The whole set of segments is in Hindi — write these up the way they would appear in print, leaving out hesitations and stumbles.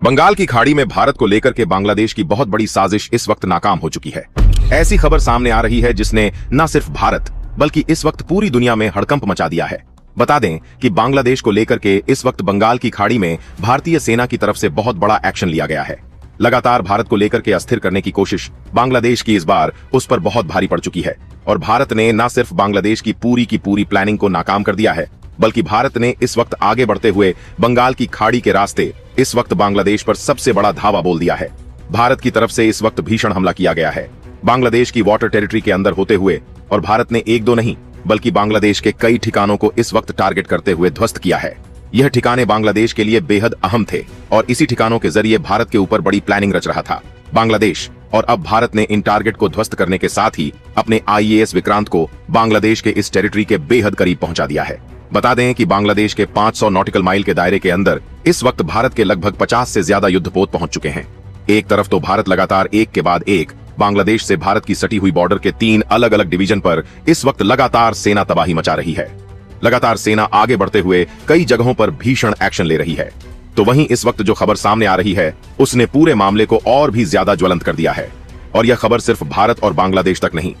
बंगाल की खाड़ी में भारत को लेकर के बांग्लादेश की बहुत बड़ी साजिश इस वक्त नाकाम हो चुकी है। ऐसी खबर सामने आ रही है जिसने न सिर्फ भारत बल्कि इस वक्त पूरी दुनिया में हड़कंप मचा दिया है। बता दें कि बांग्लादेश को लेकर के इस वक्त बंगाल की खाड़ी में भारतीय सेना की तरफ से बहुत बड़ा एक्शन लिया गया है। लगातार भारत को लेकर के अस्थिर करने की कोशिश बांग्लादेश की इस बार उस पर बहुत भारी पड़ चुकी है और भारत ने न सिर्फ बांग्लादेश की पूरी प्लानिंग को नाकाम कर दिया है, बल्कि भारत ने इस वक्त आगे बढ़ते हुए बंगाल की खाड़ी के रास्ते इस वक्त बांग्लादेश पर सबसे बड़ा धावा बोल दिया है। भारत की तरफ से इस वक्त भीषण हमला किया गया है बांग्लादेश की वाटर टेरिटरी के अंदर होते हुए, और भारत ने एक दो नहीं बल्कि बांग्लादेश के कई ठिकानों को इस वक्त टारगेट करते हुए ध्वस्त किया है। यह ठिकाने बांग्लादेश के लिए बेहद अहम थे और इसी ठिकानों के जरिए भारत के ऊपर बड़ी प्लानिंग रच रहा था बांग्लादेश। और अब भारत ने इन टारगेट को ध्वस्त करने के साथ ही अपने IAS विक्रांत को बांग्लादेश के इस टेरिटरी के बेहद करीब पहुंचा दिया है। बता दें कि बांग्लादेश के 500 नॉटिकल माइल के दायरे के अंदर इस वक्त भारत के लगभग 50 से ज्यादा युद्धपोत पहुंच चुके हैं। एक तरफ तो भारत लगातार एक के बाद एक बांग्लादेश से भारत की सटी हुई बॉर्डर के 3 अलग अलग डिवीजन पर इस वक्त लगातार सेना तबाही मचा रही है। लगातार सेना आगे बढ़ते हुए कई जगहों पर भीषण एक्शन ले रही है। तो वहीं इस वक्त जो खबर सामने आ रही है उसने पूरे मामले को और भी ज्यादा ज्वलंत कर दिया है। और यह खबर सिर्फ भारत और बांग्लादेश तक नहीं,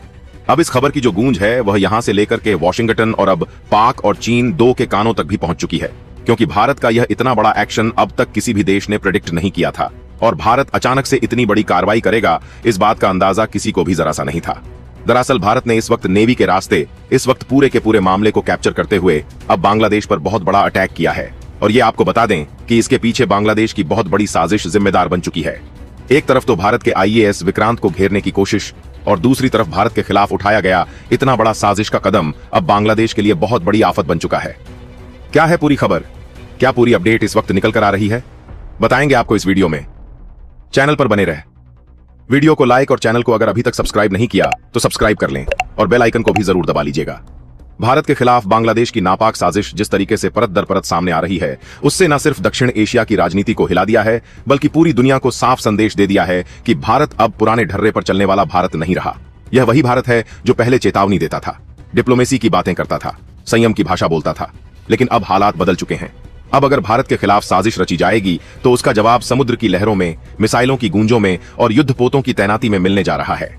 अब इस खबर की जो गूंज है वह यहां से लेकर के वॉशिंगटन और अब पाक और चीन 2 के कानों तक भी पहुंच चुकी है, क्योंकि भारत का यह इतना बड़ा एक्शन अब तक किसी भी देश ने प्रेडिक्ट नहीं किया था और भारत अचानक से इतनी बड़ी कार्रवाई करेगा इस बात का अंदाजा किसी को भी जरा सा नहीं था। दरअसल भारत ने इस वक्त नेवी के रास्ते इस वक्त पूरे के पूरे मामले को कैप्चर करते हुए अब बांग्लादेश पर बहुत बड़ा अटैक किया है। और ये आपको बता दें कि इसके पीछे बांग्लादेश की बहुत बड़ी साजिश जिम्मेदार बन चुकी है। एक तरफ तो भारत के IAS विक्रांत को घेरने की कोशिश और दूसरी तरफ भारत के खिलाफ उठाया गया इतना बड़ा साजिश का कदम अब बांग्लादेश के लिए बहुत बड़ी आफत बन चुका है। क्या है पूरी खबर, क्या पूरी अपडेट इस वक्त निकल कर आ रही है, बताएंगे आपको इस वीडियो में। चैनल पर बने रहे, वीडियो को लाइक और चैनल को अगर अभी तक सब्सक्राइब नहीं किया तो सब्सक्राइब कर लें और बेल आइकन को भी जरूर दबा लीजिएगा। भारत के खिलाफ बांग्लादेश की नापाक साजिश जिस तरीके से परत दर परत सामने आ रही है उससे न सिर्फ दक्षिण एशिया की राजनीति को हिला दिया है बल्कि पूरी दुनिया को साफ संदेश दे दिया है कि भारत अब पुराने ढर्रे पर चलने वाला भारत नहीं रहा। यह वही भारत है जो पहले चेतावनी देता था, डिप्लोमेसी की बातें करता था, संयम की भाषा बोलता था, लेकिन अब हालात बदल चुके हैं। अब अगर भारत के खिलाफ साजिश रची जाएगी तो उसका जवाब समुद्र की लहरों में, मिसाइलों की गूंजों में और युद्धपोतों की तैनाती में मिलने जा रहा है।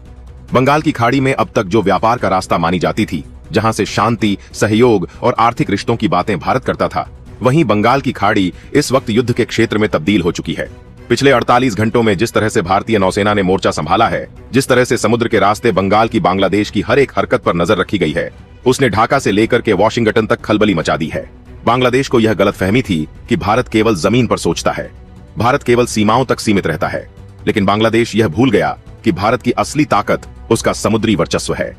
बंगाल की खाड़ी में अब तक जो व्यापार का रास्ता मानी जाती थी, जहां से शांति, सहयोग और आर्थिक रिश्तों की बातें भारत करता था, वहीं बंगाल की खाड़ी इस वक्त युद्ध के क्षेत्र में तब्दील हो चुकी है। पिछले 48 घंटों में जिस तरह से भारतीय नौसेना ने मोर्चा संभाला है, जिस तरह से समुद्र के रास्ते बंगाल की बांग्लादेश की हर एक हरकत पर नजर रखी गई है, उसने ढाका से लेकर के वॉशिंगटन तक खलबली मचा दी है। बांग्लादेश को यह गलतफहमी थी कि भारत केवल जमीन पर सोचता है, भारत केवल सीमाओं तक सीमित रहता है, लेकिन बांग्लादेश यह भूल गया कि भारत की असली ताकत उसका समुद्री वर्चस्व है।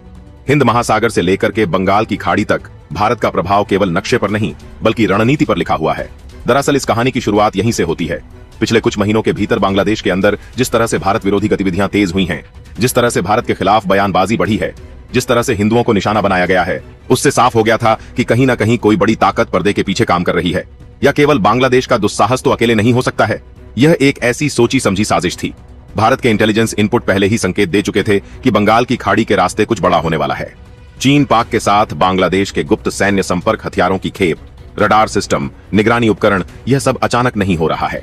हिंद महासागर से लेकर के बंगाल की खाड़ी तक भारत का प्रभाव केवल नक्शे पर नहीं बल्कि रणनीति पर लिखा हुआ है। दरअसल इस कहानी की शुरुआत यहीं से होती है। पिछले कुछ महीनों के भीतर बांग्लादेश के अंदर जिस तरह से भारत विरोधी गतिविधियां तेज हुई हैं, जिस तरह से भारत के खिलाफ बयानबाजी बढ़ी है, जिस तरह से हिंदुओं को निशाना बनाया गया है, उससे साफ हो गया था कि कहीं न कहीं कोई बड़ी ताकत पर्दे के पीछे काम कर रही है। या केवल बांग्लादेश का दुस्साहस तो अकेले नहीं हो सकता है, यह एक ऐसी सोची समझी साजिश थी। भारत के इंटेलिजेंस इनपुट पहले ही संकेत दे चुके थे कि बंगाल की खाड़ी के रास्ते कुछ बड़ा होने वाला है। चीन पाक के साथ बांग्लादेश के गुप्त सैन्य संपर्क, हथियारों की खेप, रडार सिस्टम, निगरानी उपकरण, यह सब अचानक नहीं हो रहा है।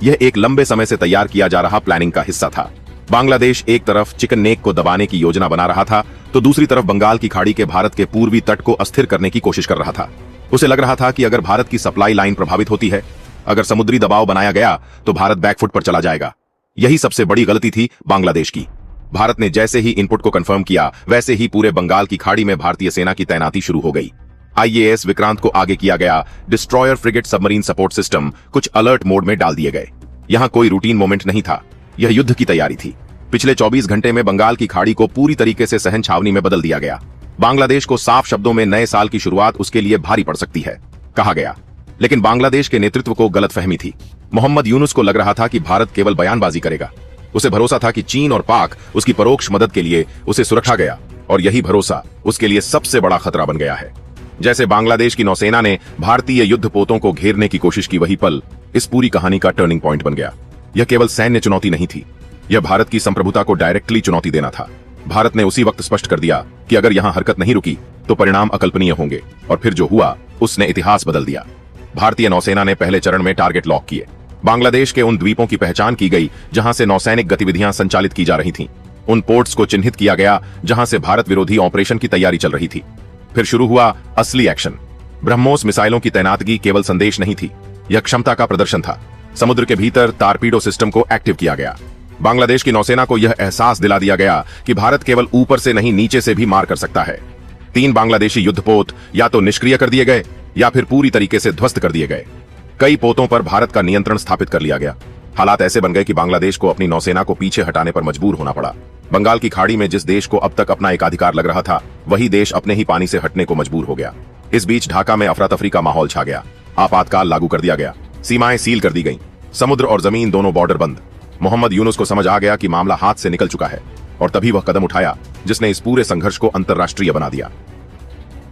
यह एक लंबे समय से तैयार किया जा रहा प्लानिंग का हिस्सा था। बांग्लादेश एक तरफ चिकन नेक को दबाने की योजना बना रहा था तो दूसरी तरफ बंगाल की खाड़ी के भारत के पूर्वी तट को अस्थिर करने की कोशिश कर रहा था। उसे लग रहा था कि अगर भारत की सप्लाई लाइन प्रभावित होती है, अगर समुद्री दबाव बनाया गया तो भारत बैकफुट पर चला जाएगा। यही सबसे बड़ी गलती थी बांग्लादेश की। भारत ने जैसे ही इनपुट को कंफर्म किया वैसे ही पूरे बंगाल की खाड़ी में भारतीय सेना की तैनाती शुरू हो गई। IAS विक्रांत को आगे किया गया, destroyer frigate submarine support system कुछ अलर्ट मोड में डाल दिए गए। यहां कोई रूटीन मोमेंट नहीं था, यह युद्ध की तैयारी थी। पिछले 24 घंटे में बंगाल की खाड़ी को पूरी तरीके से सहन छावनी में बदल दिया गया। बांग्लादेश को साफ शब्दों में नए साल की शुरुआत उसके लिए भारी पड़ सकती है, कहा गया। लेकिन बांग्लादेश के नेतृत्व को गलतफहमी थी। मोहम्मद यूनुस को लग रहा था कि भारत केवल बयानबाजी करेगा। उसे भरोसा था कि चीन और पाक उसकी परोक्ष मदद के लिए उसे सुरक्षा गया और यही भरोसा उसके लिए सबसे बड़ा खतरा बन गया है। जैसे बांग्लादेश की नौसेना ने भारतीय युद्धपोतों को घेरने की कोशिश की, वही पल इस पूरी कहानी का टर्निंग पॉइंट बन गया। यह केवल सैन्य चुनौती नहीं थी, यह भारत की संप्रभुता को डायरेक्टली चुनौती देना था। भारत ने उसी वक्त स्पष्ट कर दिया कि अगर यहां हरकत नहीं रुकी तो परिणाम अकल्पनीय होंगे, और फिर जो हुआ उसने इतिहास बदल दिया। भारतीय नौसेना ने पहले चरण में टारगेट लॉक किए, बांग्लादेश के उन द्वीपों की पहचान की गई जहां से नौसैनिक गतिविधियां संचालित की जा रही थीं। उन पोर्ट्स को चिन्हित किया गया जहां से भारत विरोधी ऑपरेशन की तैयारी चल रही थी। फिर शुरू हुआ असली एक्शन। ब्रह्मोस मिसाइलों की तैनातगी केवल संदेश नहीं थी, यह क्षमता का प्रदर्शन था। समुद्र के भीतर टारपीडो सिस्टम को एक्टिव किया गया। बांग्लादेश की नौसेना को यह एहसास दिला दिया गया कि भारत केवल ऊपर से नहीं नीचे से भी मार कर सकता है। 3 बांग्लादेशी युद्धपोत या तो निष्क्रिय कर दिए गए या फिर पूरी तरीके से ध्वस्त कर दिए गए। कई पोतों पर भारत का नियंत्रण स्थापित कर लिया गया। हालात ऐसे बन गए कि बांग्लादेश को अपनी नौसेना को पीछे हटाने पर मजबूर होना पड़ा। बंगाल की खाड़ी में जिस देश को अब तक अपना एकाधिकार लग रहा था, वही देश अपने ही पानी से हटने को मजबूर हो गया। इस बीच ढाका में अफरा तफरी का माहौल छा गया। आपातकाल लागू कर दिया गया, सीमाएं सील कर दी गईं, समुद्र और जमीन दोनों बॉर्डर बंद। मोहम्मद यूनुस को समझ आ गया कि मामला हाथ से निकल चुका है और तभी वह कदम उठाया जिसने इस पूरे संघर्ष को अंतरराष्ट्रीय बना दिया।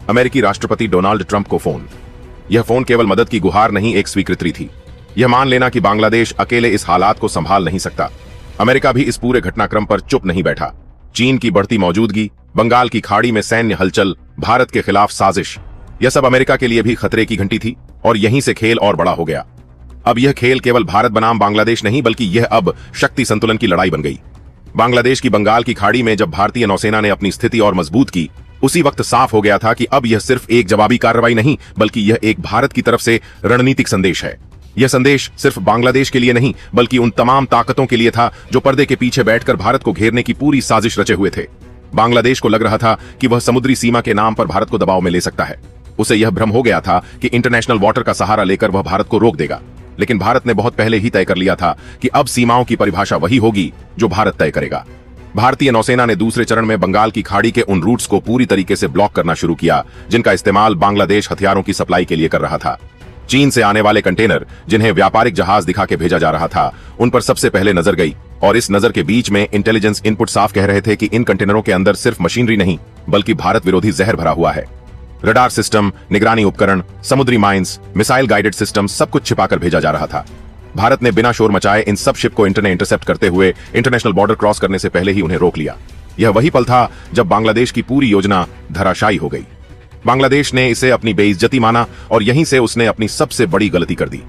अमेरिकी राष्ट्रपति डोनाल्ड ट्रंप को फोन। यह फोन केवल मदद की गुहार नहीं, एक स्वीकृति थी। यह मान लेना कि बांग्लादेश अकेले इस हालात को संभाल नहीं सकता। अमेरिका भी इस पूरे घटनाक्रम पर चुप नहीं बैठा। चीन की बढ़ती मौजूदगी, बंगाल की खाड़ी में सैन्य हलचल, भारत के खिलाफ साजिश, यह सब अमेरिका के लिए भी खतरे की घंटी थी और यहीं से खेल और बड़ा हो गया। अब यह खेल केवल भारत बनाम बांग्लादेश नहीं, बल्कि यह अब शक्ति संतुलन की लड़ाई बन गई। बांग्लादेश की बंगाल की खाड़ी में जब भारतीय नौसेना ने अपनी स्थिति और मजबूत की, उसी वक्त साफ हो गया था कि अब यह सिर्फ एक जवाबी कार्रवाई नहीं, बल्कि यह एक भारत की तरफ से रणनीतिक संदेश है। यह संदेश सिर्फ बांग्लादेश के लिए नहीं, बल्कि उन तमाम ताकतों के लिए था जो पर्दे के पीछे बैठकर भारत को घेरने की पूरी साजिश रचे हुए थे। बांग्लादेश को लग रहा था कि वह समुद्री सीमा के नाम पर भारत को दबाव में ले सकता है। उसे यह भ्रम हो गया था कि इंटरनेशनल वाटर का सहारा लेकर वह भारत को रोक देगा, लेकिन भारत ने बहुत पहले ही तय कर लिया था कि अब सीमाओं की परिभाषा वही होगी जो भारत तय करेगा। भारतीय नौसेना ने दूसरे चरण में बंगाल की खाड़ी के उन रूट्स को पूरी तरीके से ब्लॉक करना शुरू किया जिनका इस्तेमाल बांग्लादेश हथियारों की सप्लाई के लिए कर रहा था। चीन से आने वाले कंटेनर जिन्हें व्यापारिक जहाज दिखा के भेजा जा रहा था, उन पर सबसे पहले नजर गई और इस नजर के बीच में इंटेलिजेंस इनपुट साफ कह रहे थे कि इन कंटेनरों के अंदर सिर्फ मशीनरी नहीं, बल्कि भारत विरोधी जहर भरा हुआ है। रडार सिस्टम, निगरानी उपकरण, समुद्री माइंस, मिसाइल गाइडेड सिस्टम, सब कुछ छिपाकर भेजा जा रहा था। भारत ने बिना शोर मचाए इन सब शिप को इंटरसेप्ट करते हुए इंटरनेशनल बॉर्डर क्रॉस करने से पहले ही उन्हें रोक लिया। यह वही पल था जब बांग्लादेश की पूरी योजना धराशायी हो गई। बांग्लादेश ने इसे अपनी बेइज्जती माना और यहीं से उसने अपनी सबसे बड़ी गलती कर दी।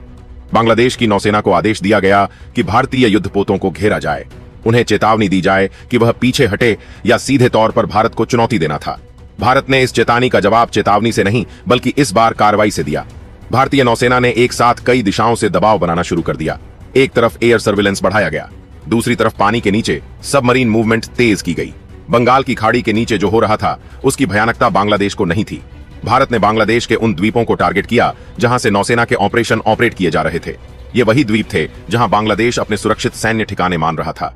बांग्लादेश की नौसेना को आदेश दिया गया कि भारतीय युद्धपोतों को घेरा जाए। उन्हें चेतावनी दी जाए कि वह पीछे हटे या सीधे तौर पर भारत को चुनौती देना था। भारत ने इस चेतावनी का जवाब चेतावनी से नहीं, बल्कि इस बार कार्रवाई से दिया। भारतीय नौसेना ने एक साथ कई दिशाओं से दबाव बनाना शुरू कर दिया। एक तरफ एयर सर्विलेंस बढ़ाया गया, दूसरी तरफ पानी के नीचे सबमरीन मूवमेंट तेज की गई। बंगाल की खाड़ी के नीचे जो हो रहा था उसकी भयानकता बांग्लादेश को नहीं थी। भारत ने बांग्लादेश के उन द्वीपों को टारगेट किया जहां से नौसेना के ऑपरेशन ऑपरेट किए जा रहे थे। ये वही द्वीप थे जहां बांग्लादेश अपने सुरक्षित सैन्य ठिकाने मान रहा था।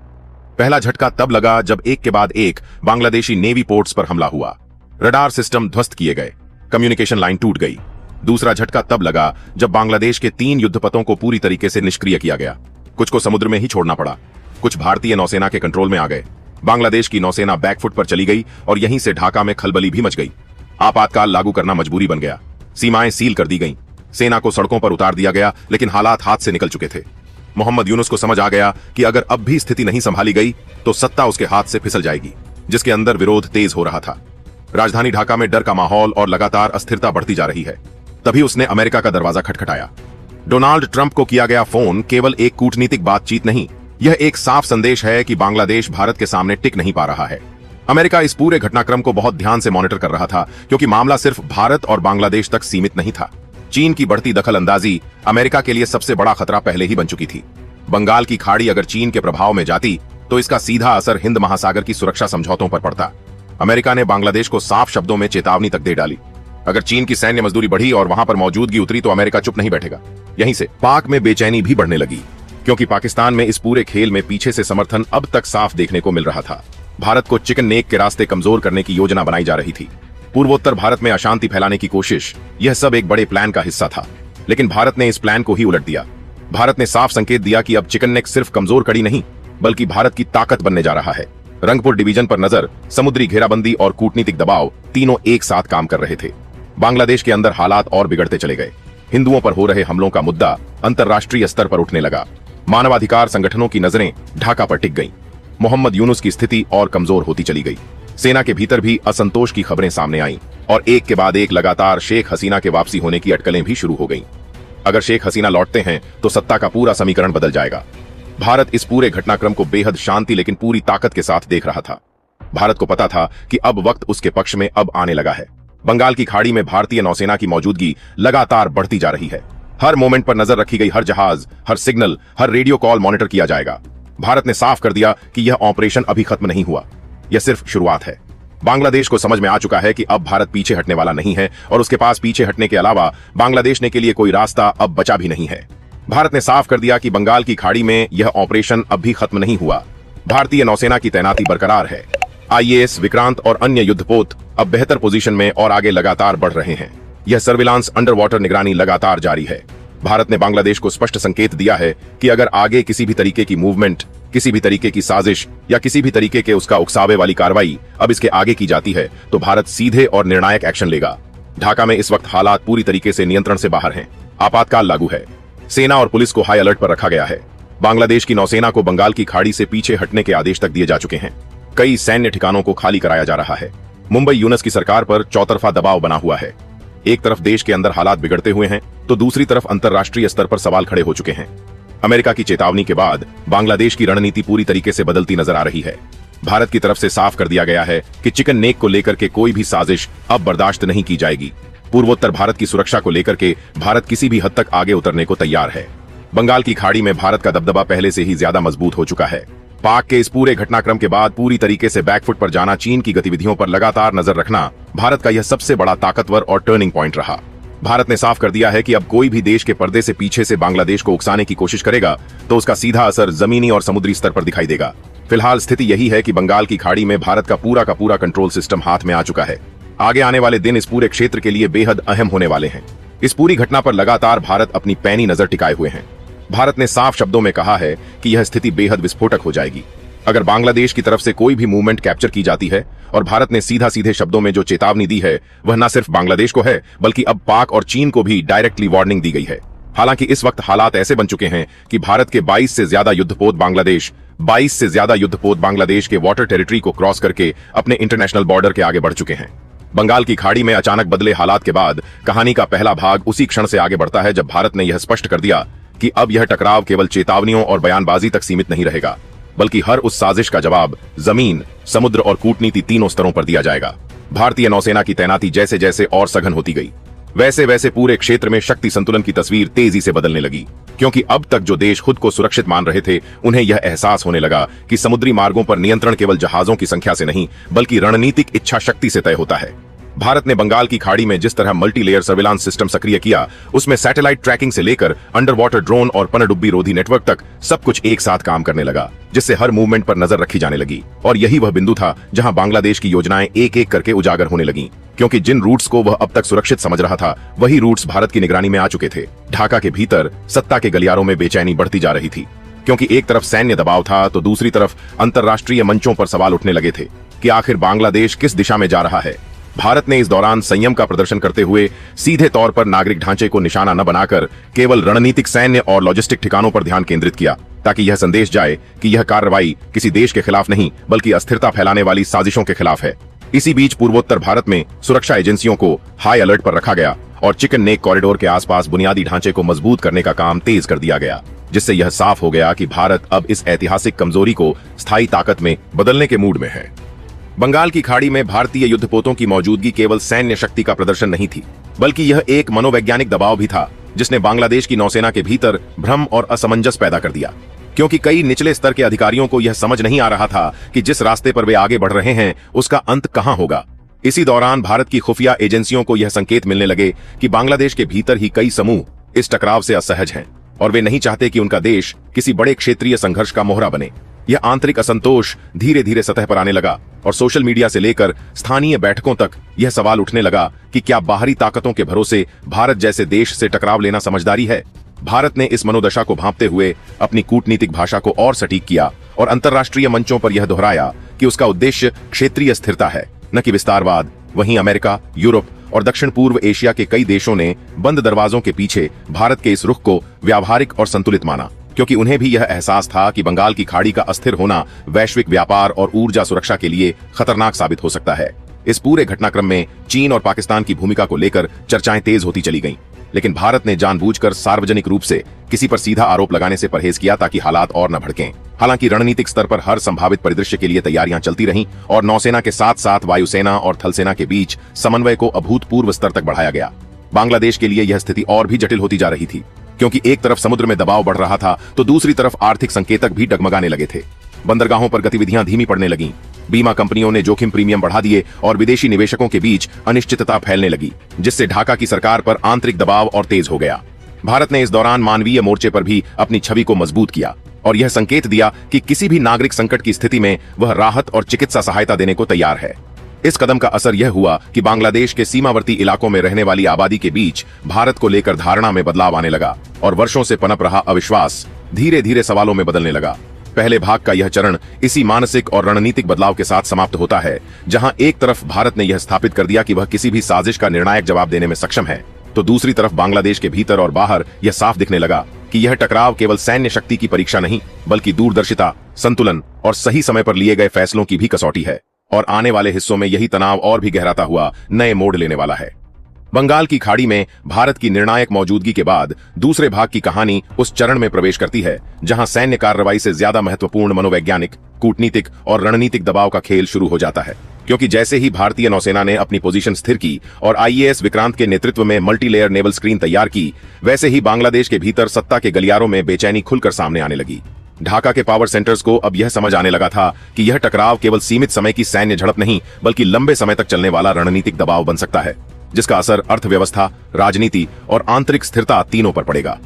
पहला झटका तब लगा जब एक के बाद एक बांग्लादेशी नेवी पोर्ट्स पर हमला हुआ। रडार सिस्टम ध्वस्त किए गए, कम्युनिकेशन लाइन टूट गई। दूसरा झटका तब लगा जब बांग्लादेश के 3 युद्धपोतों को पूरी तरीके से निष्क्रिय किया गया। कुछ को समुद्र में ही छोड़ना पड़ा, कुछ भारतीय नौसेना के कंट्रोल में आ गए। बांग्लादेश की नौसेना बैकफुट पर चली गई और यहीं से ढाका में खलबली भी मच गई। आपातकाल लागू करना मजबूरी बन गया। सीमाएं सील कर दी गईं, सेना को सड़कों पर उतार दिया गया, लेकिन हालात हाथ से निकल चुके थे। मोहम्मद यूनुस को समझ आ गया कि अगर अब भी स्थिति नहीं संभाली गई तो सत्ता उसके हाथ से फिसल जाएगी, जिसके अंदर विरोध तेज हो रहा था। राजधानी ढाका में डर का माहौल और लगातार अस्थिरता बढ़ती जा रही है। तभी उसने अमेरिका का दरवाजा खटखटाया। डोनाल्ड ट्रंप को किया गया फोन केवल एक कूटनीतिक बातचीत नहीं, यह एक साफ संदेश है कि बांग्लादेश भारत के सामने टिक नहीं पा रहा है। अमेरिका इस पूरे घटनाक्रम को बहुत ध्यान से मॉनिटर कर रहा था, क्योंकि मामला सिर्फ भारत और बांग्लादेश तक सीमित नहीं था। चीन की बढ़ती दखल अंदाजी अमेरिका के लिए सबसे बड़ा खतरा पहले ही बन चुकी थी। बंगाल की खाड़ी अगर चीन के प्रभाव में जाती तो इसका सीधा असर हिंद महासागर की सुरक्षा समझौतों पर पड़ता। अमेरिका ने बांग्लादेश को साफ शब्दों में चेतावनी तक दे डाली। अगर चीन की सैन्य मजदूरी बढ़ी और वहां पर मौजूदगी उतरी तो अमेरिका चुप नहीं बैठेगा। यहीं से पाक में बेचैनी भी बढ़ने लगी, क्योंकि पाकिस्तान में इस पूरे खेल में पीछे से समर्थन अब तक साफ देखने को मिल रहा था। भारत को चिकन नेक के रास्ते कमजोर करने की योजना बनाई जा रही थी। पूर्वोत्तर भारत में अशांति फैलाने की कोशिश, यह सब एक बड़े प्लान का हिस्सा था। लेकिन भारत ने इस प्लान को ही उलट दिया। भारत ने साफ संकेत दिया कि अब चिकन नेक सिर्फ कमजोर कड़ी नहीं, बल्कि भारत की ताकत बनने जा रहा है। रंगपुर डिवीजन पर नजर, समुद्री घेराबंदी और कूटनीतिक दबाव तीनों एक साथ काम कर रहे थे। बांग्लादेश के अंदर हालात और बिगड़ते चले गए। हिंदुओं पर हो रहे हमलों का मुद्दा अंतर्राष्ट्रीय स्तर पर उठने लगा। मानवाधिकार संगठनों की नजरें ढाका पर टिक गईं। मोहम्मद यूनुस की स्थिति और कमजोर होती चली गई। सेना के भीतर भी असंतोष की खबरें सामने आईं और एक के बाद एक लगातार शेख हसीना के वापसी होने की अटकलें भी शुरू हो गईं। अगर शेख हसीना लौटते हैं तो सत्ता का पूरा समीकरण बदल जाएगा। भारत इस पूरे घटनाक्रम को बेहद शांति लेकिन पूरी ताकत के साथ देख रहा था। भारत को पता था कि अब वक्त उसके पक्ष में अब आने लगा है। बंगाल की खाड़ी में भारतीय नौसेना की मौजूदगी लगातार बढ़ती जा रही है। हर मोमेंट पर नजर रखी गई, हर जहाज, हर सिग्नल, हर रेडियो कॉल मॉनिटर किया जाएगा। भारत ने साफ कर दिया कि यह ऑपरेशन अभी खत्म नहीं हुआ, यह सिर्फ शुरुआत है। बांग्लादेश को समझ में आ चुका है कि अब भारत पीछे हटने वाला नहीं है और उसके पास पीछे हटने के अलावा बांग्लादेश ने के लिए कोई रास्ता अब बचा भी नहीं है। भारत ने साफ कर दिया कि बंगाल की खाड़ी में यह ऑपरेशन अब भी खत्म नहीं हुआ। भारतीय नौसेना की तैनाती बरकरार है। आईएएस, विक्रांत और अन्य युद्धपोत अब बेहतर पोजीशन में और आगे लगातार बढ़ रहे हैं। यह सर्विलांस, अंडर वाटर निगरानी लगातार जारी है। भारत ने बांग्लादेश को स्पष्ट संकेत दिया है कि अगर आगे किसी भी तरीके की मूवमेंट, किसी भी तरीके की साजिश या किसी भी तरीके के उसका उकसावे वाली कार्रवाई अब इसके आगे की जाती है तो भारत सीधे और निर्णायक एक्शन लेगा। ढाका में इस वक्त हालात पूरी तरीके से नियंत्रण से बाहर हैं। आपातकाल लागू है। सेना और पुलिस को हाई अलर्ट पर रखा गया है। बांग्लादेश की नौसेना को बंगाल की खाड़ी से पीछे हटने के आदेश तक दिए जा चुके हैं। कई सैन्य ठिकानों को खाली कराया जा रहा है। मुंबई यूनुस की सरकार पर चौतरफा दबाव बना हुआ है। एक तरफ देश के अंदर हालात बिगड़ते हुए हैं तो दूसरी तरफ अंतर्राष्ट्रीय स्तर पर सवाल खड़े हो चुके हैं। अमेरिका की चेतावनी के बाद बांग्लादेश की रणनीति पूरी तरीके से बदलती नजर आ रही है। भारत की तरफ से साफ कर दिया गया है कि चिकन नेक को लेकर के कोई भी साजिश अब बर्दाश्त नहीं की जाएगी। पूर्वोत्तर भारत की सुरक्षा को लेकर के भारत किसी भी हद तक आगे उतरने को तैयार है। बंगाल की खाड़ी में भारत का दबदबा पहले से ही ज्यादा मजबूत हो चुका है। पाक के इस पूरे घटनाक्रम के बाद पूरी तरीके से बैकफुट पर जाना, चीन की गतिविधियों पर लगातार नजर रखना भारत का यह सबसे बड़ा ताकतवर और टर्निंग पॉइंट रहा। भारत ने साफ कर दिया है कि अब कोई भी देश के पर्दे से पीछे से बांग्लादेश को उकसाने की कोशिश करेगा तो उसका सीधा असर जमीनी और समुद्री स्तर पर दिखाई देगा। फिलहाल स्थिति यही है कि बंगाल की खाड़ी में भारत का पूरा कंट्रोल सिस्टम हाथ में आ चुका है। आगे आने वाले दिन इस पूरे क्षेत्र के लिए बेहद अहम होने वाले हैं। इस पूरी घटना पर लगातार भारत अपनी पैनी नजर टिकाए हुए हैं। भारत ने साफ शब्दों में कहा है कि यह स्थिति बेहद विस्फोटक हो जाएगी अगर बांग्लादेश की तरफ से कोई भी मूवमेंट कैप्चर की जाती है। और भारत ने सीधे शब्दों में जो चेतावनी दी है वह न सिर्फ बांग्लादेश को है बल्कि अब पाक और चीन को भी डायरेक्टली वार्निंग दी गई है। हालांकि इस वक्त हालात ऐसे बन चुके हैं कि भारत के 22 से ज्यादा युद्धपोत बांग्लादेश के वाटर टेरिटरी को क्रॉस करके अपने इंटरनेशनल बॉर्डर के आगे बढ़ चुके हैं। बंगाल की खाड़ी में अचानक बदले हालात के बाद कहानी का पहला भाग उसी क्षण से आगे बढ़ता है जब भारत ने यह स्पष्ट कर दिया कि अब यह टकराव केवल चेतावनियों और बयानबाजी तक सीमित नहीं रहेगा बल्कि हर उस साजिश का जवाब जमीन, समुद्र और कूटनीति तीनों स्तरों पर दिया जाएगा। भारतीय नौसेना की तैनाती जैसे जैसे और सघन होती गई वैसे वैसे पूरे क्षेत्र में शक्ति संतुलन की तस्वीर तेजी से बदलने लगी, क्योंकि अब तक जो देश खुद को सुरक्षित मान रहे थे उन्हें यह एहसास होने लगा कि समुद्री मार्गों पर नियंत्रण केवल जहाजों की संख्या से नहीं बल्कि रणनीतिक इच्छा शक्ति से तय होता है। भारत ने बंगाल की खाड़ी में जिस तरह मल्टी लेयर सर्विलांस सिस्टम सक्रिय किया उसमें सैटेलाइट ट्रैकिंग से लेकर अंडर वाटर ड्रोन और पनडुब्बी रोधी नेटवर्क तक सब कुछ एक साथ काम करने लगा, जिससे हर मूवमेंट पर नजर रखी जाने लगी। और यही वह बिंदु था जहां बांग्लादेश की योजनाएं एक एक करके उजागर होने लगी, क्योंकि जिन रूट्स को वह अब तक सुरक्षित समझ रहा था वही रूट्स भारत की निगरानी में आ चुके थे। ढाका के भीतर सत्ता के गलियारों में बेचैनी बढ़ती जा रही थी, क्योंकि एक तरफ सैन्य दबाव था तो दूसरी तरफ अंतर्राष्ट्रीय मंचों पर सवाल उठने लगे थे कि आखिर बांग्लादेश किस दिशा में जा रहा है। भारत ने इस दौरान संयम का प्रदर्शन करते हुए सीधे तौर पर नागरिक ढांचे को निशाना न बनाकर केवल रणनीतिक, सैन्य और लॉजिस्टिक ठिकानों पर ध्यान केंद्रित किया, ताकि यह संदेश जाए कि यह कार्रवाई किसी देश के खिलाफ नहीं बल्कि अस्थिरता फैलाने वाली साजिशों के खिलाफ है। इसी बीच पूर्वोत्तर भारत में सुरक्षा एजेंसियों को हाई अलर्ट पर रखा गया और चिकन नेक कॉरिडोर के आसपास बुनियादी ढांचे को मजबूत करने का काम तेज कर दिया गया, जिससे यह साफ हो गया कि भारत अब इस ऐतिहासिक कमजोरी को स्थायी ताकत में बदलने के मूड में है। बंगाल की खाड़ी में भारतीय युद्धपोतों की मौजूदगी केवल सैन्य शक्ति का प्रदर्शन नहीं थी बल्कि यह एक मनोवैज्ञानिक दबाव भी था, जिसने बांग्लादेश की नौसेना के भीतर भ्रम और असमंजस पैदा कर दिया, क्योंकि कई निचले स्तर के अधिकारियों को यह समझ नहीं आ रहा था कि जिस रास्ते पर वे आगे बढ़ रहे हैं उसका अंत कहां होगा। इसी दौरान भारत की खुफिया एजेंसियों को यह संकेत मिलने लगे कि बांग्लादेश के भीतर ही कई समूह इस टकराव से असहज हैं और वे नहीं चाहते कि उनका देश किसी बड़े क्षेत्रीय संघर्ष का मोहरा बने। यह आंतरिक असंतोष धीरे धीरे सतह पर आने लगा और सोशल मीडिया से लेकर स्थानीय बैठकों तक यह सवाल उठने लगा कि क्या बाहरी ताकतों के भरोसे भारत जैसे देश से टकराव लेना समझदारी है। भारत ने इस मनोदशा को भांपते हुए अपनी कूटनीतिक भाषा को और सटीक किया और अंतर्राष्ट्रीय मंचों पर यह दोहराया कि उसका उद्देश्य क्षेत्रीय स्थिरता है, न कि विस्तारवाद। वहीं अमेरिका, यूरोप और दक्षिण पूर्व एशिया के कई देशों ने बंद दरवाजों के पीछे भारत के इस रुख को व्यावहारिक और संतुलित माना, क्योंकि उन्हें भी यह एहसास था कि बंगाल की खाड़ी का अस्थिर होना वैश्विक व्यापार और ऊर्जा सुरक्षा के लिए खतरनाक साबित हो सकता है। इस पूरे घटनाक्रम में चीन और पाकिस्तान की भूमिका को लेकर चर्चाएं तेज होती चली गईं। लेकिन भारत ने जानबूझकर सार्वजनिक रूप से किसी पर सीधा आरोप लगाने से परहेज किया ताकि हालात और न भड़कें। हालांकि रणनीतिक स्तर पर हर संभावित परिदृश्य के लिए तैयारियां चलती रहीं और नौसेना के साथ साथ वायुसेना और थलसेना के बीच समन्वय को अभूतपूर्व स्तर तक बढ़ाया गया। बांग्लादेश के लिए यह स्थिति और भी जटिल होती जा रही थी, क्योंकि एक तरफ समुद्र में दबाव बढ़ रहा था तो दूसरी तरफ आर्थिक संकेतक भी डगमगाने लगे थे। बंदरगाहों पर गतिविधियां धीमी पड़ने लगीं, बीमा कंपनियों ने जोखिम प्रीमियम बढ़ा दिए और विदेशी निवेशकों के बीच अनिश्चितता फैलने लगी, जिससे ढाका की सरकार पर आंतरिक दबाव और तेज हो गया। भारत ने इस दौरान मानवीय मोर्चे पर भी अपनी छवि को मजबूत किया और यह संकेत दिया कि किसी भी नागरिक संकट की स्थिति में वह राहत और चिकित्सा सहायता देने को तैयार है। इस कदम का असर यह हुआ कि बांग्लादेश के सीमावर्ती इलाकों में रहने वाली आबादी के बीच भारत को लेकर धारणा में बदलाव आने लगा और वर्षों से पनप रहा अविश्वास धीरे धीरे सवालों में बदलने लगा। पहले भाग का यह चरण इसी मानसिक और रणनीतिक बदलाव के साथ समाप्त होता है, जहां एक तरफ भारत ने यह स्थापित कर दिया कि वह किसी भी साजिश का निर्णायक जवाब देने में सक्षम है, तो दूसरी तरफ बांग्लादेश के भीतर और बाहर यह साफ दिखने लगा कि यह टकराव केवल सैन्य शक्ति की परीक्षा नहीं, बल्कि दूरदर्शिता, संतुलन और सही समय पर लिए गए फैसलों की भी कसौटी है। और आने वाले हिस्सों में यही तनाव और भी गहराता हुआ नए मोड़ लेने वाला है। बंगाल की खाड़ी में भारत की निर्णायक मौजूदगी के बाद दूसरे भाग की कहानी उस चरण में प्रवेश करती है जहां सैन्य कार्रवाई से ज्यादा महत्वपूर्ण मनोवैज्ञानिक, कूटनीतिक और रणनीतिक दबाव का खेल शुरू हो जाता है। क्योंकि जैसे ही भारतीय नौसेना ने अपनी पोजीशन स्थिर की और आईएएस विक्रांत के नेतृत्व में मल्टीलेयर नेवल स्क्रीन तैयार की, वैसे ही बांग्लादेश के भीतर सत्ता के गलियारों में बेचैनी खुलकर सामने आने लगी। ढाका के पावर सेंटर्स को अब यह समझ आने लगा था कि यह टकराव केवल सीमित समय की सैन्य झड़प नहीं, बल्कि लंबे समय तक चलने वाला रणनीतिक दबाव बन सकता है, जिसका असर अर्थव्यवस्था, राजनीति और आंतरिक स्थिरता तीनों पर पड़ेगा।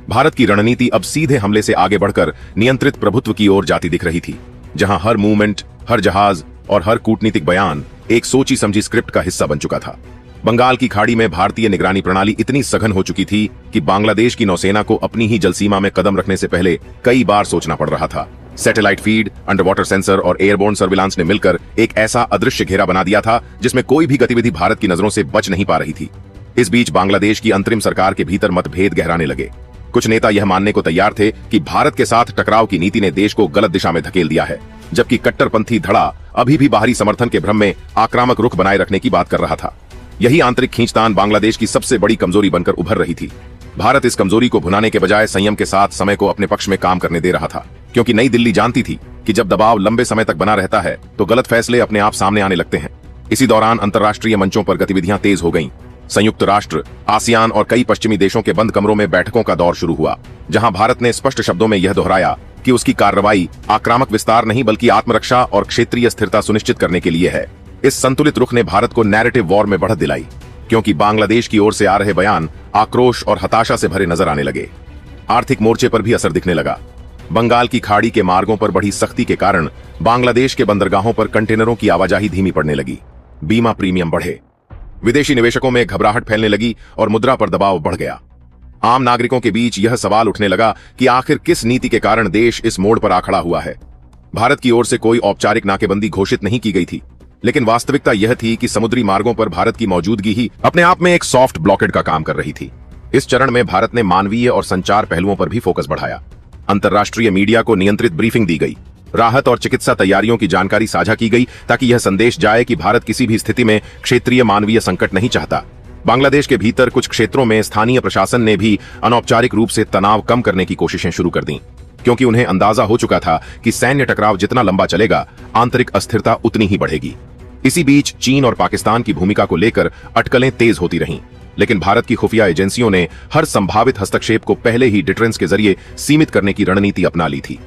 भारत की रणनीति अब सीधे हमले से आगे बढ़कर नियंत्रित प्रभुत्व की ओर जाती दिख रही थी, जहां हर मूवमेंट, हर जहाज और हर कूटनीतिक बयान एक सोची समझी स्क्रिप्ट का हिस्सा बन चुका था। बंगाल की खाड़ी में भारतीय निगरानी प्रणाली इतनी सघन हो चुकी थी कि बांग्लादेश की नौसेना को अपनी ही जलसीमा में कदम रखने से पहले कई बार सोचना पड़ रहा था। Satellite feed, under water sensor और एयरबोर्न सर्विलांस ने मिलकर एक ऐसा अदृश्य घेरा बना दिया था जिसमें कोई भी गतिविधि भारत की नजरों से बच नहीं पा रही थी। इस बीच बांग्लादेश की अंतरिम सरकार के भीतर मतभेद गहराने लगे। कुछ नेता यह मानने को तैयार थे कि भारत के साथ टकराव की नीति ने देश को गलत दिशा में धकेल दिया है, जबकि कट्टरपंथी धड़ा अभी भी बाहरी समर्थन के भ्रम में आक्रामक रुख बनाए रखने की बात कर रहा था। यही आंतरिक खींचतान बांग्लादेश की सबसे बड़ी कमजोरी बनकर उभर रही थी। भारत इस कमजोरी को भुनाने के बजाय संयम के साथ समय को अपने पक्ष में काम करने दे रहा था, क्योंकि नई दिल्ली जानती थी कि जब दबाव लंबे समय तक बना रहता है तो गलत फैसले अपने आप सामने आने लगते हैं। इसी दौरान अंतर्राष्ट्रीय मंचों पर गतिविधियां तेज हो गईं। संयुक्त राष्ट्र, आसियान और कई पश्चिमी देशों के बंद कमरों में बैठकों का दौर शुरू हुआ, जहां भारत ने स्पष्ट शब्दों में यह दोहराया कि उसकी कार्रवाई आक्रामक विस्तार नहीं बल्कि आत्मरक्षा और क्षेत्रीय स्थिरता सुनिश्चित करने के लिए है। इस संतुलित रुख ने भारत को नैरेटिव वॉर में बढ़त दिलाई, क्योंकि बांग्लादेश की ओर से आ रहे बयान आक्रोश और हताशा से भरे नजर आने लगे। आर्थिक मोर्चे पर भी असर दिखने लगा। बंगाल की खाड़ी के मार्गों पर बढ़ी सख्ती के कारण बांग्लादेश के बंदरगाहों पर कंटेनरों की आवाजाही धीमी पड़ने लगी। बीमा प्रीमियम बढ़े, विदेशी निवेशकों में घबराहट फैलने लगी और मुद्रा पर दबाव बढ़ गया। आम नागरिकों के बीच यह सवाल उठने लगा कि आखिर किस नीति के कारण देश इस मोड़ पर आ खड़ा हुआ है। भारत की ओर से कोई औपचारिक नाकेबंदी घोषित नहीं की गई थी, लेकिन वास्तविकता यह थी कि समुद्री मार्गों पर भारत की मौजूदगी ही अपने आप में एक सॉफ्ट ब्लॉकेड का काम कर रही थी। इस चरण में भारत ने मानवीय और संचार पहलुओं पर भी फोकस बढ़ाया। अंतर्राष्ट्रीय मीडिया को नियंत्रित ब्रीफिंग दी गई, राहत और चिकित्सा तैयारियों की जानकारी साझा की गई ताकि यह संदेश जाए कि भारत किसी भी स्थिति में क्षेत्रीय मानवीय संकट नहीं चाहता। बांग्लादेश के भीतर कुछ क्षेत्रों में स्थानीय प्रशासन ने भी अनौपचारिक रूप से तनाव कम करने की कोशिशें शुरू कर दी, क्योंकि उन्हें अंदाजा हो चुका था कि सैन्य टकराव जितना लंबा चलेगा, आंतरिक अस्थिरता उतनी ही बढ़ेगी। इसी बीच चीन और पाकिस्तान की भूमिका को लेकर अटकलें तेज होती रहीं, लेकिन भारत की खुफिया एजेंसियों ने हर संभावित हस्तक्षेप को पहले ही डिटरेंस के जरिए सीमित करने की रणनीति अपना ली थी,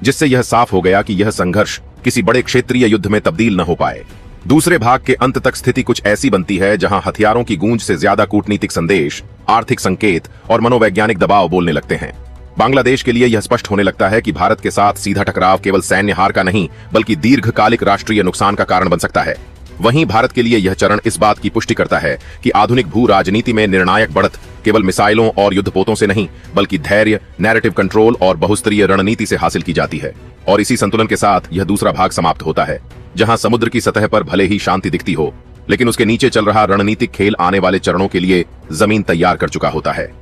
जिससे यह साफ हो गया कि यह संघर्ष किसी बड़े क्षेत्रीय युद्ध में तब्दील न हो पाए। दूसरे भाग के अंत तक स्थिति कुछ ऐसी बनती है जहां हथियारों की गूंज से ज्यादा कूटनीतिक संदेश, आर्थिक संकेत और मनोवैज्ञानिक दबाव बोलने लगते हैं। बांग्लादेश के लिए यह स्पष्ट होने लगता है कि भारत के साथ सीधा टकराव केवल सैन्य हार का नहीं बल्कि दीर्घकालिक राष्ट्रीय नुकसान का कारण बन सकता है। वहीं भारत के लिए यह चरण इस बात की पुष्टि करता है कि आधुनिक भू राजनीति में निर्णायक बढ़त केवल मिसाइलों और युद्धपोतों से नहीं बल्कि धैर्य, नैरेटिव कंट्रोल और बहुस्तरीय रणनीति से हासिल की जाती है। और इसी संतुलन के साथ यह दूसरा भाग समाप्त होता है, जहां समुद्र की सतह पर भले ही शांति दिखती हो, लेकिन उसके नीचे चल रहा रणनीतिक खेल आने वाले चरणों के लिए जमीन तैयार कर चुका होता है।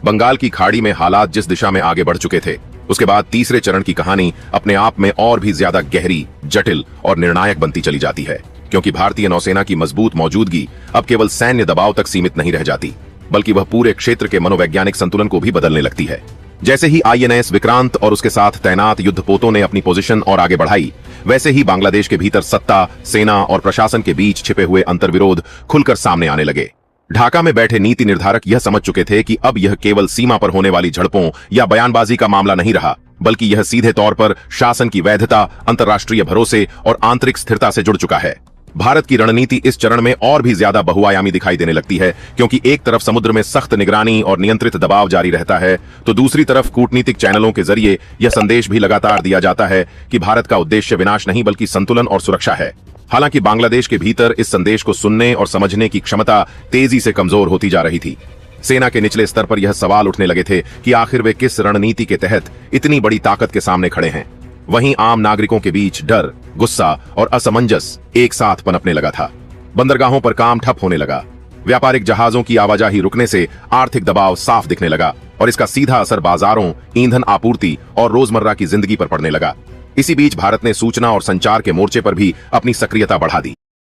बंगाल की खाड़ी में हालात जिस दिशा में आगे बढ़ चुके थे, उसके बाद तीसरे चरण की कहानी अपने आप में और भी ज्यादा गहरी, जटिल और निर्णायक बनती चली जाती है, क्योंकि भारतीय नौसेना की मजबूत मौजूदगी अब केवल सैन्य दबाव तक सीमित नहीं रह जाती। बल्कि वह पूरे क्षेत्र के मनोवैज्ञानिक संतुलन को भी बदलने लगती है। जैसे ही आईएनएस विक्रांत और उसके साथ तैनात युद्धपोतों ने अपनी पोजीशन और आगे बढ़ाई, वैसे ही बांग्लादेश के भीतर सत्ता, सेना और प्रशासन के बीच छिपे हुए अंतर्विरोध खुलकर सामने आने लगे। ढाका में बैठे नीति निर्धारक यह समझ चुके थे कि अब यह केवल सीमा पर होने वाली झड़पों या बयानबाजी का मामला नहीं रहा, बल्कि यह सीधे तौर पर शासन की वैधता, अंतर्राष्ट्रीय भरोसे और आंतरिक स्थिरता से जुड़ चुका है। भारत की रणनीति इस चरण में और भी ज्यादा बहुआयामी दिखाई देने लगती है, क्योंकि एक तरफ समुद्र में सख्त निगरानी और नियंत्रित दबाव जारी रहता है, तो दूसरी तरफ कूटनीतिक चैनलों के जरिए यह संदेश भी लगातार दिया जाता है कि भारत का उद्देश्य विनाश नहीं बल्कि संतुलन और सुरक्षा है। हालांकि बांग्लादेश के भीतर इस संदेश को सुनने और समझने की क्षमता तेजी से कमजोर होती जा रही थी। सेना के निचले स्तर पर यह सवाल उठने लगे थे कि आखिर वे किस रणनीति के तहत इतनी बड़ी ताकत के सामने खड़े हैं। वहीं आम नागरिकों के बीच डर, गुस्सा और असमंजस एक साथ पनपने लगा था। बंदरगाहों पर काम ठप होने लगा, व्यापारिक जहाजों की आवाजाही रुकने से आर्थिक दबाव साफ दिखने लगा और इसका सीधा असर बाजारों, ईंधन आपूर्ति और रोजमर्रा की जिंदगी पर पड़ने लगा। इसी बीच भारत ने सूचना और संचार के मोर्चे पर भी अपनी सक्रियता बढ़ा दी।